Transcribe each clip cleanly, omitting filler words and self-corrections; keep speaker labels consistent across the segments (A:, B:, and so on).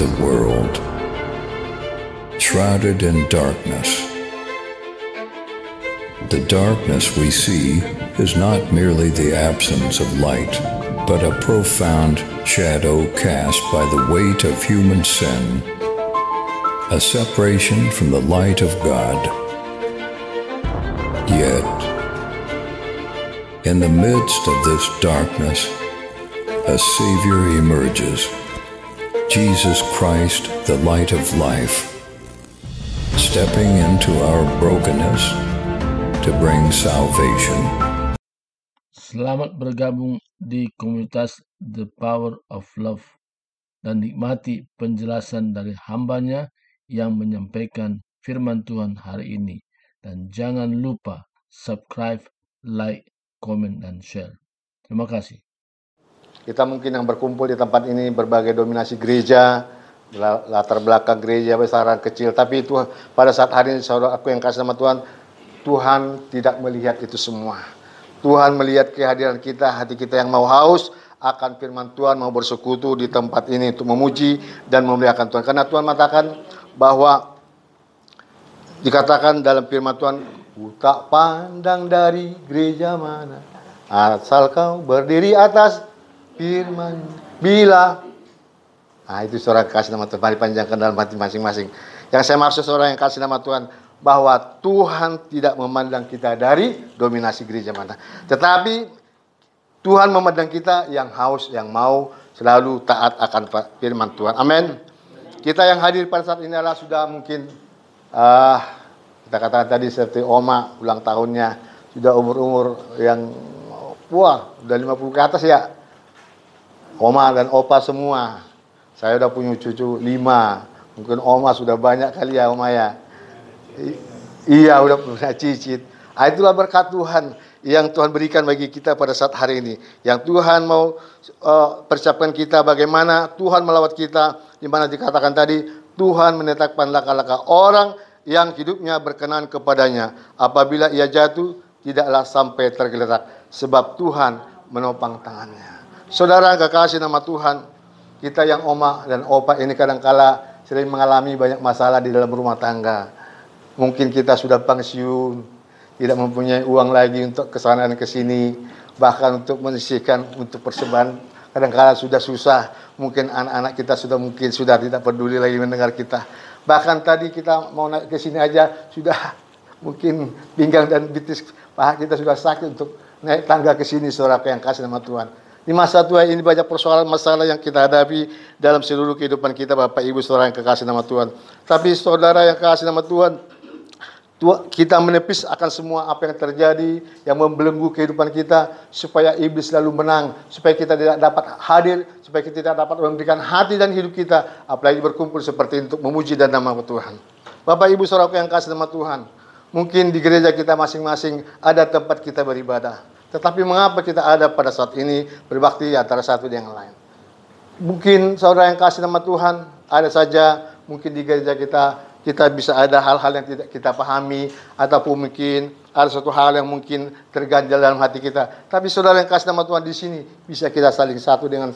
A: the world, shrouded in darkness. The darkness we see is not merely the absence of light, but a profound shadow cast by the weight of human sin, a separation from the light of God. Yet, in the midst of this darkness, a Savior emerges, Jesus Christ, the light of life, stepping into our brokenness to bring salvation.
B: Selamat bergabung di komunitas The Power of Love dan nikmati penjelasan dari hambanya yang menyampaikan firman Tuhan hari ini. Dan jangan lupa subscribe, like, komen, dan share. Terima kasih.
C: Kita mungkin yang berkumpul di tempat ini berbagai dominasi gereja, latar belakang gereja besaran kecil, tapi itu pada saat hari ini saudara aku yang kasih nama Tuhan, Tuhan tidak melihat itu semua. Tuhan melihat kehadiran kita, hati kita yang mau haus akan firman Tuhan, mau bersekutu di tempat ini untuk memuji dan memuliakan Tuhan. Karena Tuhan mengatakan bahwa dikatakan dalam firman Tuhan, ku tak pandang dari gereja mana, asal kau berdiri atas firman bila. Nah itu saudara kasih nama Tuhan, mari panjangkan dalam hati masing-masing. Yang saya maksud saudara yang kasih nama Tuhan, bahwa Tuhan tidak memandang kita dari dominasi gereja mana, tetapi Tuhan memandang kita yang haus, yang mau selalu taat akan firman Tuhan. Amin. Kita yang hadir pada saat ini adalah sudah mungkin kita katakan tadi seperti Oma ulang tahunnya, sudah umur-umur yang wah udah 50 ke atas ya. Oma dan Opa semua. Saya udah punya cucu 5. Mungkin Oma sudah banyak kali ya Oma ya. Iya udah punya cicit. Itulah berkat Tuhan yang Tuhan berikan bagi kita pada saat hari ini. Yang Tuhan mau persiapkan kita bagaimana Tuhan melawat kita. Di mana dikatakan tadi Tuhan menetapkan laka-laka orang yang hidupnya berkenan kepadanya. Apabila ia jatuh tidaklah sampai tergeletak. Sebab Tuhan menopang tangannya. Saudara kekasih nama Tuhan, kita yang Oma dan Opa ini kadang-kala sering mengalami banyak masalah di dalam rumah tangga. Mungkin kita sudah pensiun, tidak mempunyai uang lagi untuk kesana dan kesini, bahkan untuk menyisihkan untuk persembahan. Kadang-kala sudah susah, mungkin anak-anak kita sudah tidak peduli lagi mendengar kita. Bahkan tadi kita mau naik ke sini aja sudah mungkin pinggang dan betis paha kita sudah sakit untuk naik tangga ke sini, saudara yang kasih nama Tuhan. Di masa tua ini banyak persoalan masalah yang kita hadapi dalam seluruh kehidupan kita, Bapak Ibu saudara yang kekasih nama Tuhan. Tapi saudara yang kekasih nama Tuhan, kita menepis akan semua apa yang terjadi yang membelenggu kehidupan kita, supaya iblis selalu menang, supaya kita tidak dapat hadir, supaya kita tidak dapat memberikan hati dan hidup kita, apalagi berkumpul seperti ini untuk memuji dan nama Tuhan. Bapak Ibu saudara yang kasih nama Tuhan, mungkin di gereja kita masing-masing ada tempat kita beribadah. Tetapi mengapa kita ada pada saat ini berbakti antara satu dengan yang lain? Mungkin saudara yang kasih nama Tuhan, ada saja mungkin di gereja kita bisa ada hal-hal yang tidak kita pahami, ataupun mungkin ada suatu hal yang mungkin terganjal dalam hati kita. Tapi saudara yang kasih nama Tuhan di sini, bisa kita saling satu dengan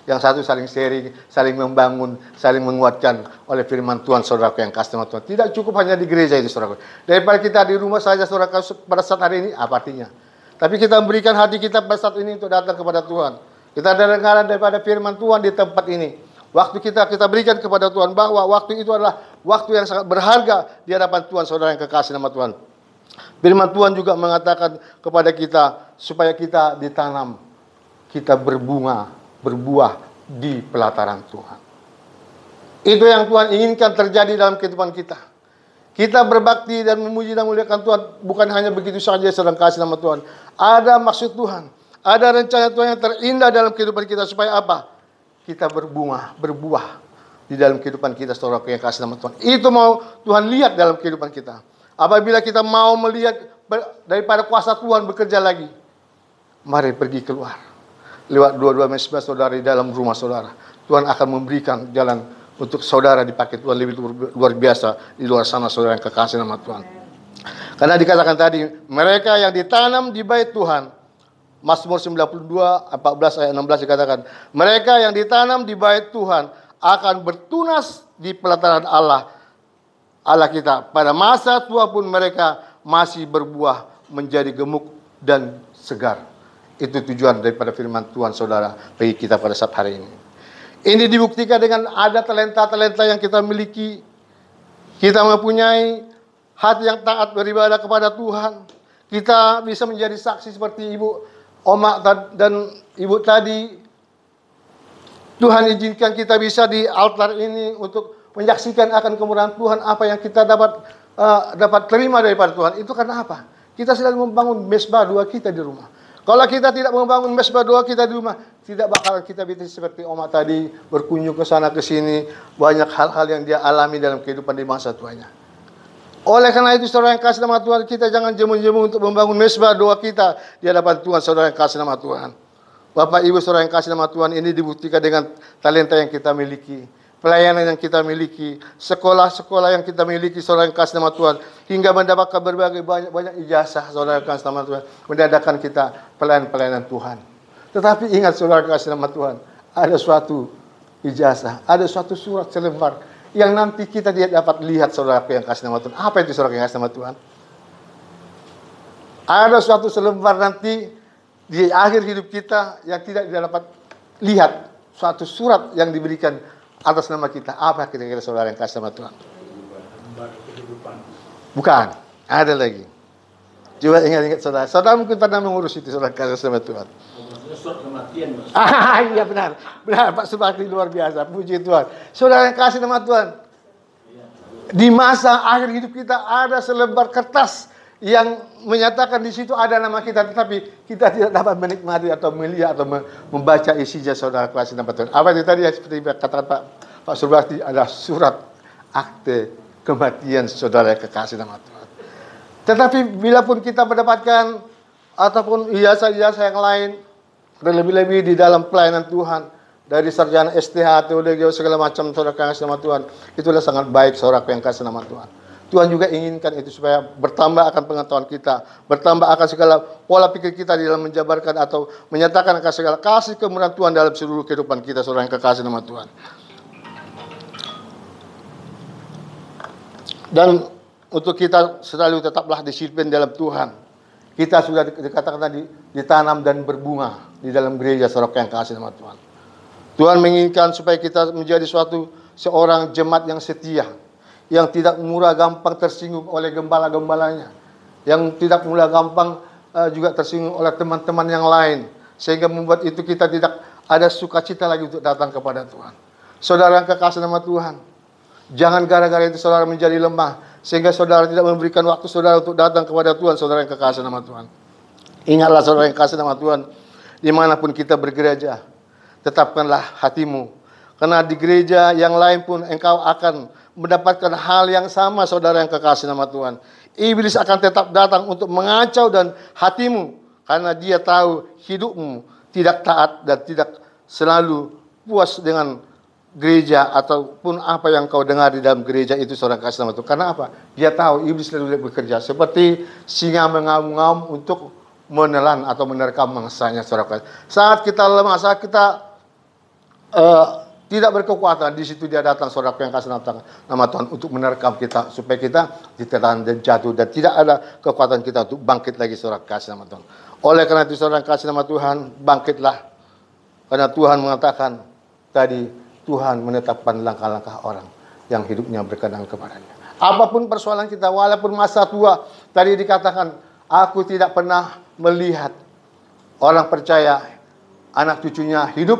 C: yang satu, saling sharing, saling membangun, saling menguatkan oleh firman Tuhan, saudara yang kasih nama Tuhan. Tidak cukup hanya di gereja itu, saudara. Daripada kita di rumah saja, saudara, pada saat hari ini, apa artinya? Tapi kita memberikan hati kita pada saat ini untuk datang kepada Tuhan. Kita dengarkan daripada firman Tuhan di tempat ini. Waktu kita berikan kepada Tuhan, bahwa waktu itu adalah waktu yang sangat berharga di hadapan Tuhan, saudara yang kekasih nama Tuhan. Firman Tuhan juga mengatakan kepada kita supaya kita ditanam, kita berbunga, berbuah di pelataran Tuhan. Itu yang Tuhan inginkan terjadi dalam kehidupan kita. Kita berbakti dan memuji dan memuliakan Tuhan bukan hanya begitu saja, sedang kasih nama Tuhan. Ada maksud Tuhan, ada rencana Tuhan yang terindah dalam kehidupan kita, supaya apa? Kita berbunga, berbuah di dalam kehidupan kita, saudara yang kasih nama Tuhan. Itu mau Tuhan lihat dalam kehidupan kita. Apabila kita mau melihat daripada kuasa Tuhan bekerja lagi, mari pergi keluar. Lewat 22 Mei saudara di dalam rumah saudara. Tuhan akan memberikan jalan untuk saudara dipakai Tuhan lebih luar biasa di luar sana, saudara yang kekasih nama Tuhan. Karena dikatakan tadi, mereka yang ditanam di bait Tuhan, Mazmur 92, 14 ayat 16 dikatakan, mereka yang ditanam di bait Tuhan akan bertunas di pelataran Allah kita. Pada masa tua pun mereka masih berbuah menjadi gemuk dan segar. Itu tujuan daripada firman Tuhan, saudara, bagi kita pada saat hari ini. Ini dibuktikan dengan ada talenta-talenta yang kita miliki. Kita mempunyai hati yang taat beribadah kepada Tuhan. Kita bisa menjadi saksi seperti Ibu Oma dan Ibu tadi. Tuhan izinkan kita bisa di altar ini untuk menyaksikan akan kemurahan Tuhan, apa yang kita dapat terima daripada Tuhan. Itu karena apa? Kita sedang membangun mesbah doa kita di rumah. Kalau kita tidak membangun mesbah doa kita di rumah, tidak bakal kita bisa seperti Oma tadi berkunjung ke sana ke sini, banyak hal-hal yang dia alami dalam kehidupan di masa tuanya. Oleh karena itu, saudara yang kasih nama Tuhan, kita jangan jemu-jemu untuk membangun mesbah doa kita di hadapan Tuhan, saudara yang kasih nama Tuhan. Bapak Ibu saudara yang kasih nama Tuhan, ini dibuktikan dengan talenta yang kita miliki, pelayanan yang kita miliki, sekolah-sekolah yang kita miliki, saudara yang kasih nama Tuhan, hingga mendapatkan berbagai banyak ijazah, saudara yang kasih nama Tuhan, mendadakan kita pelayanan Tuhan. Tetapi ingat, saudara yang kasih nama Tuhan, ada suatu ijazah, ada suatu surat selembar yang nanti kita tidak dapat lihat, saudara yang kasih nama Tuhan. Apa itu, saudara yang kasih nama Tuhan? Ada suatu selembar nanti di akhir hidup kita yang tidak dapat lihat, suatu surat yang diberikan atas nama kita. Apa kira-kira, saudara yang kasih nama Tuhan? Bukan, ada lagi. Coba ingat-ingat, saudara. Saudara mungkin pernah mengurus itu, saudara kasih nama Tuhan.
B: Surat kematian, Mas.
C: Iya benar, Pak Subakti, luar biasa, puji Tuhan. Saudara yang kasih nama Tuhan, di masa akhir hidup kita ada selembar kertas yang menyatakan di situ ada nama kita, tetapi kita tidak dapat menikmati atau melihat atau membaca isinya, saudara kasih nama Tuhan. Apa itu tadi yang seperti katakan Pak Subakti, ada surat akte kematian saudara yang kekasih nama Tuhan. Tetapi bila pun kita mendapatkan ataupun ijazah-ijazah yang lain, lebih-lebih di dalam pelayanan Tuhan, dari sarjana STH, teologi, segala macam, saudara kasih nama Tuhan, itulah sangat baik, saudara yang kasih nama Tuhan. Tuhan juga inginkan itu supaya bertambah akan pengetahuan kita, bertambah akan segala pola pikir kita di dalam menjabarkan atau menyatakan akan segala kasih kemurahan Tuhan dalam seluruh kehidupan kita, saudara yang kekasih nama Tuhan. Dan untuk kita selalu tetaplah disiplin dalam Tuhan. Kita sudah dikatakan tadi ditanam dan berbunga di dalam gereja, saudara yang kasih nama Tuhan. Tuhan menginginkan supaya kita menjadi seorang jemaat yang setia, yang tidak mudah gampang tersinggung oleh gembala-gembalanya, yang tidak mudah gampang juga tersinggung oleh teman-teman yang lain, sehingga membuat itu kita tidak ada sukacita lagi untuk datang kepada Tuhan. Saudara yang kekasih nama Tuhan, jangan gara-gara itu saudara menjadi lemah, sehingga saudara tidak memberikan waktu saudara untuk datang kepada Tuhan, saudara yang kekasih nama Tuhan. Ingatlah, saudara yang kekasih nama Tuhan, dimanapun kita bergereja, tetapkanlah hatimu. Karena di gereja yang lain pun engkau akan mendapatkan hal yang sama, saudara yang kekasih nama Tuhan. Iblis akan tetap datang untuk mengacau dan hatimu, karena dia tahu hidupmu tidak taat dan tidak selalu puas dengan gereja ataupun apa yang kau dengar di dalam gereja itu, saudara kasih nama Tuhan. Karena apa? Dia tahu iblis selalu bekerja seperti singa mengaum-ngaum untuk menelan atau menerkam mangsanya, saudara kasih. Saat kita lemah, saat kita tidak berkekuatan, di situ dia datang, saudara yang kasih nama Tuhan, untuk menerkam kita supaya kita ditelan dan jatuh dan tidak ada kekuatan kita untuk bangkit lagi, saudara kasih nama Tuhan. Oleh karena itu, saudara kasih nama Tuhan, bangkitlah. Karena Tuhan mengatakan tadi, Tuhan menetapkan langkah-langkah orang yang hidupnya berkenan kepadanya. Apapun persoalan kita, walaupun masa tua, tadi dikatakan, aku tidak pernah melihat orang percaya anak cucunya hidup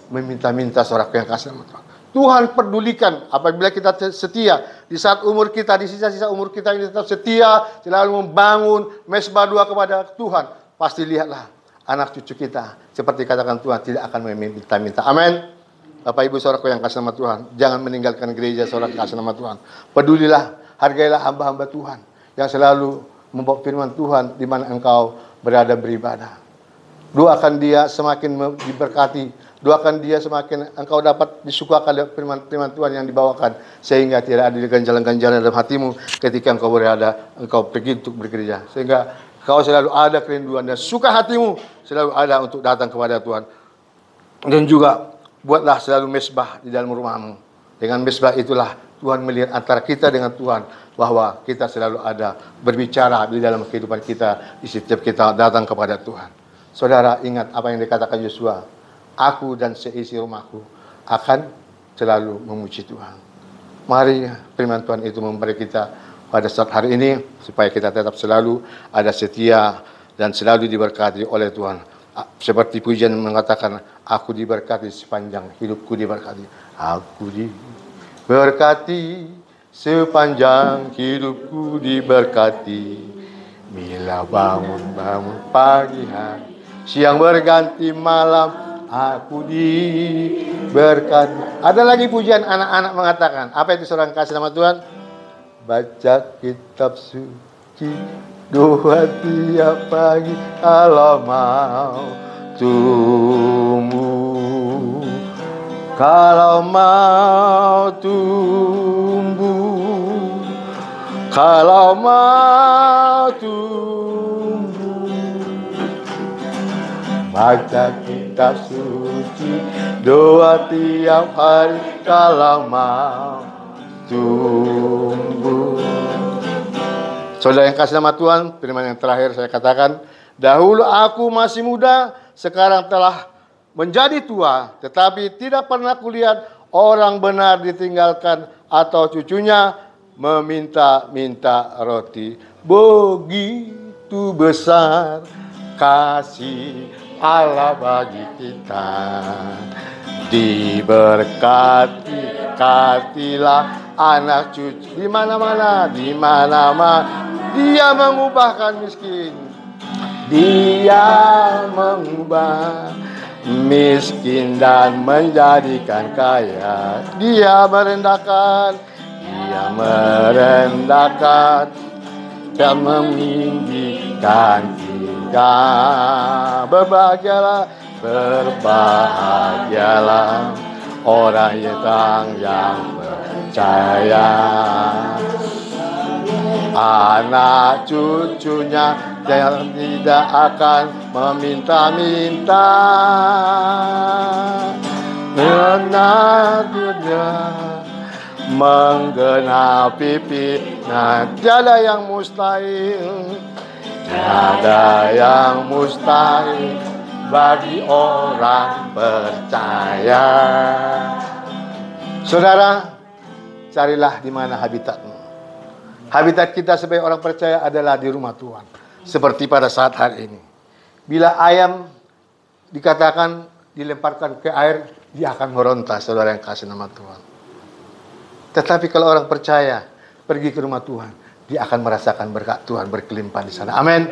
C: meminta-minta, saudara yang kasih nama Tuhan. Tuhan pedulikan apabila kita setia di saat umur kita, di sisa-sisa umur kita ini tetap setia, selalu membangun mesbah doa kepada Tuhan. Pasti lihatlah anak cucu kita seperti katakan Tuhan tidak akan meminta-minta. Amin. Bapak Ibu saudaraku yang kasih nama Tuhan, jangan meninggalkan gereja, saudara kasih nama Tuhan. Pedulilah, hargailah hamba-hamba Tuhan yang selalu membawa firman Tuhan di mana engkau berada beribadah. Doakan dia semakin diberkati, doakan dia semakin engkau dapat disukakan dengan firman Tuhan yang dibawakan, sehingga tidak ada ganjalan-ganjalan dalam hatimu ketika engkau berada, engkau pergi untuk bergereja, sehingga engkau selalu ada kerinduan dan suka hatimu selalu ada untuk datang kepada Tuhan. Dan juga buatlah selalu mesbah di dalam rumahmu. Dengan mesbah itulah Tuhan melihat antara kita dengan Tuhan, bahwa kita selalu ada berbicara di dalam kehidupan kita, di setiap kita datang kepada Tuhan. Saudara, ingat apa yang dikatakan Yosua, aku dan seisi rumahku akan selalu memuji Tuhan. Mari firman Tuhan itu memberi kita pada saat hari ini, supaya kita tetap selalu ada setia dan selalu diberkati oleh Tuhan. Seperti pujian mengatakan, aku diberkati sepanjang hidupku diberkati. Aku diberkati sepanjang hidupku diberkati. Bila bangun pagi hari, siang berganti malam, aku diberkati. Ada lagi pujian anak-anak mengatakan, apa itu seorang kasih nama Tuhan? Baca kitab suci, doa tiap pagi kalau mau tumbuh. Kalau mau tumbuh, kalau mau tumbuh, baca kitab suci, doa tiap hari kalau mau tumbuh. Saudara yang kasih nama Tuhan, firman yang terakhir saya katakan, dahulu aku masih muda, sekarang telah menjadi tua, tetapi tidak pernah kulihat orang benar ditinggalkan atau cucunya meminta-minta roti. Begitu besar kasih Allah bagi kita. Diberkatilah anak cucu di mana-mana, di mana-mana. Dia mengubahkan miskin. Dia mengubah miskin dan menjadikan kaya. Dia merendahkan dan meninggikan kita. Berbahagialah orang yang percaya. Anak cucunya yang tidak akan meminta-minta. Benar dia menggenapi firman. Tiada yang mustahil, tiada yang mustahil bagi orang percaya. Saudara, carilah di mana habitatmu. Habitat kita sebagai orang percaya adalah di rumah Tuhan. Seperti pada saat hari ini. Bila ayam dikatakan dilemparkan ke air, dia akan meronta, saudara yang kasih nama Tuhan. Tetapi kalau orang percaya pergi ke rumah Tuhan, dia akan merasakan berkat Tuhan berkelimpahan di sana. Amin.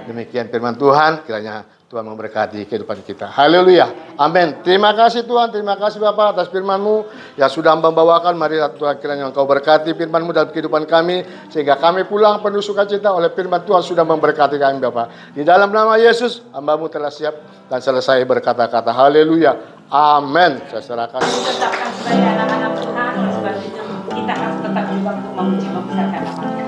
C: Demikian firman Tuhan, kiranya Tuhan memberkati kehidupan kita. Haleluya. Amin. Terima kasih Tuhan, terima kasih Bapak atas firman-Mu yang sudah membawakan. Mari Tuhan kiranya Engkau berkati firman-Mu dalam kehidupan kami, sehingga kami pulang penuh sukacita oleh firman Tuhan sudah memberkati kami Bapak. Di dalam nama Yesus, hamba-Mu telah siap dan selesai berkata-kata. Haleluya. Amin. Saya serahkan.
D: Tetapkan sebagai anak-anak Tuhan, sebab itu kita harus tetap juga untuk memuji membesarkan nama Tuhan.